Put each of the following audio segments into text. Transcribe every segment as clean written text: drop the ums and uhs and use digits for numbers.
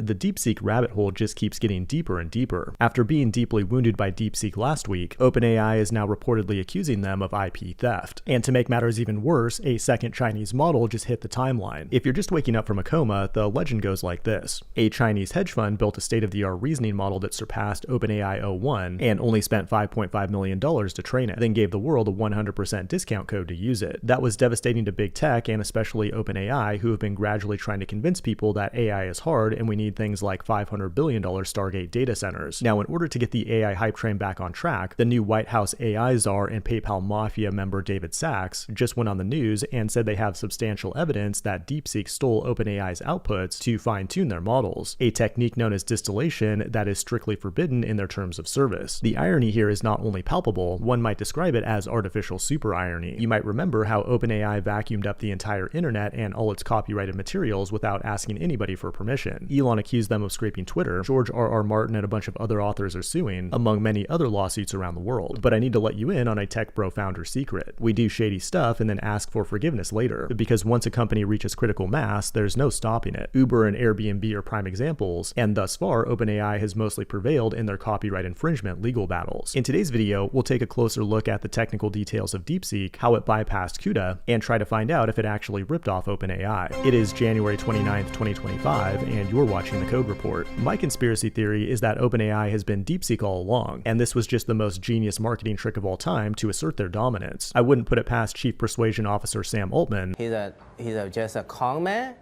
The DeepSeek rabbit hole just keeps getting deeper and deeper. After being deeply wounded by DeepSeek last week, OpenAI is now reportedly accusing them of IP theft. And to make matters even worse, a second Chinese model just hit the timeline. If you're just waking up from a coma, the legend goes like this. A Chinese hedge fund built a state-of-the-art reasoning model that surpassed OpenAI 01 and only spent $5.5 million to train it, then gave the world a 100% discount code to use it. That was devastating to big tech and especially OpenAI, who have been gradually trying to convince people that AI is hard and we need things like $500 billion Stargate data centers. Now, in order to get the AI hype train back on track, the new White House AI czar and PayPal mafia member David Sachs just went on the news and said they have substantial evidence that DeepSeek stole OpenAI's outputs to fine-tune their models, a technique known as distillation that is strictly forbidden in their terms of service. The irony here is not only palpable, one might describe it as artificial super irony. You might remember how OpenAI vacuumed up the entire internet and all its copyrighted materials without asking anybody for permission. Elon accused them of scraping Twitter. George R.R. Martin and a bunch of other authors are suing, among many other lawsuits around the world. But I need to let you in on a tech bro founder secret. We do shady stuff and then ask for forgiveness later, because once a company reaches critical mass, there's no stopping it. Uber and Airbnb are prime examples, and thus far, OpenAI has mostly prevailed in their copyright infringement legal battles. In today's video, we'll take a closer look at the technical details of DeepSeek, how it bypassed CUDA, and try to find out if it actually ripped off OpenAI. It is January 29th, 2025, and you're watching The Code Report. My conspiracy theory is that OpenAI has been DeepSeek all along, and this was just the most genius marketing trick of all time to assert their dominance. I wouldn't put it past Chief Persuasion Officer Sam Altman. He's just a con man,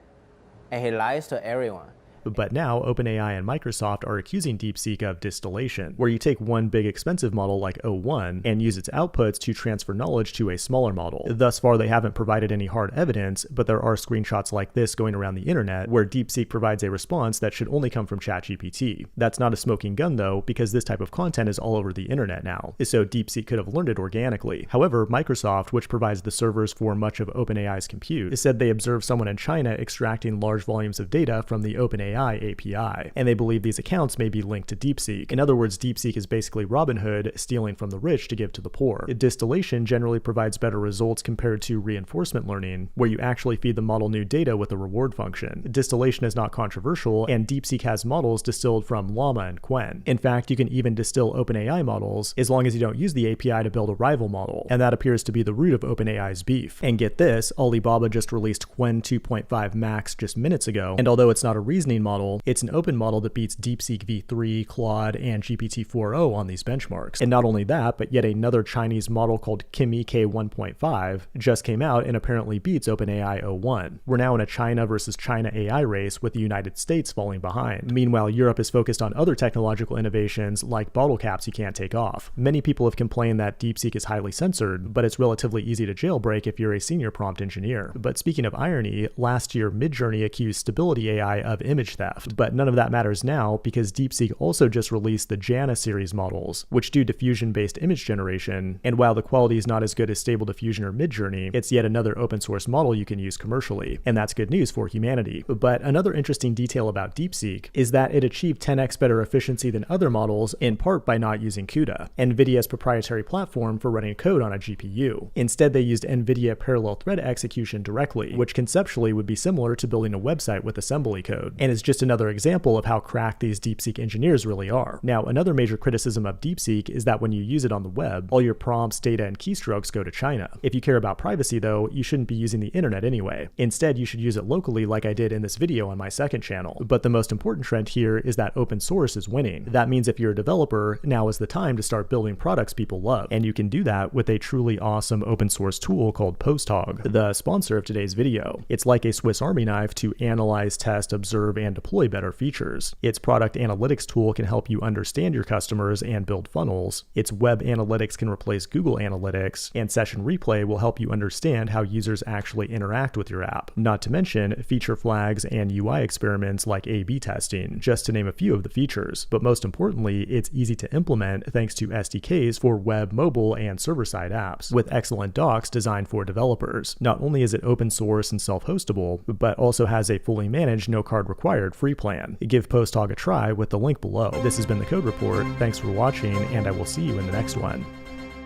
and he lies to everyone. But now, OpenAI and Microsoft are accusing DeepSeek of distillation, where you take one big expensive model like 01 and use its outputs to transfer knowledge to a smaller model. Thus far, they haven't provided any hard evidence, but there are screenshots like this going around the internet where DeepSeek provides a response that should only come from ChatGPT. That's not a smoking gun though, because this type of content is all over the internet now, so DeepSeek could have learned it organically. However, Microsoft, which provides the servers for much of OpenAI's compute, said they observed someone in China extracting large volumes of data from the OpenAI API, and they believe these accounts may be linked to DeepSeek. In other words, DeepSeek is basically Robin Hood stealing from the rich to give to the poor. Distillation generally provides better results compared to reinforcement learning, where you actually feed the model new data with a reward function. Distillation is not controversial, and DeepSeek has models distilled from Llama and Quen. In fact, you can even distill OpenAI models as long as you don't use the API to build a rival model, and that appears to be the root of OpenAI's beef. And get this, Alibaba just released Quen 2.5 Max just minutes ago, and although it's not a reasoning model, it's an open model that beats DeepSeek v3, Claude, and GPT-4o on these benchmarks. And not only that, but yet another Chinese model called Kimi K1.5 just came out and apparently beats OpenAI 01. We're now in a China versus China AI race with the United States falling behind. Meanwhile, Europe is focused on other technological innovations like bottle caps you can't take off. Many people have complained that DeepSeek is highly censored, but it's relatively easy to jailbreak if you're a senior prompt engineer. But speaking of irony, last year Midjourney accused Stability AI of image theft, but none of that matters now because DeepSeek also just released the Jana series models, which do diffusion-based image generation, and while the quality is not as good as Stable Diffusion or Midjourney, it's yet another open source model you can use commercially, and that's good news for humanity. But another interesting detail about DeepSeek is that it achieved 10x better efficiency than other models, in part by not using CUDA, Nvidia's proprietary platform for running code on a GPU. Instead, they used Nvidia parallel thread execution directly, which conceptually would be similar to building a website with assembly code, and is just another example of how cracked these DeepSeek engineers really are. Now, another major criticism of DeepSeek is that when you use it on the web, all your prompts, data, and keystrokes go to China. If you care about privacy though, you shouldn't be using the internet anyway. Instead, you should use it locally like I did in this video on my second channel. But the most important trend here is that open source is winning. That means if you're a developer, now is the time to start building products people love. And you can do that with a truly awesome open source tool called PostHog, the sponsor of today's video. It's like a Swiss Army knife to analyze, test, observe, and deploy better features. Its product analytics tool can help you understand your customers and build funnels. Its web analytics can replace Google Analytics, and Session Replay will help you understand how users actually interact with your app. Not to mention feature flags and UI experiments like A/B testing, just to name a few of the features. But most importantly, it's easy to implement thanks to SDKs for web, mobile, and server-side apps, with excellent docs designed for developers. Not only is it open source and self-hostable, but also has a fully managed, no card required free plan. Give PostHog a try with the link below. This has been The Code Report. Thanks for watching, and I will see you in the next one.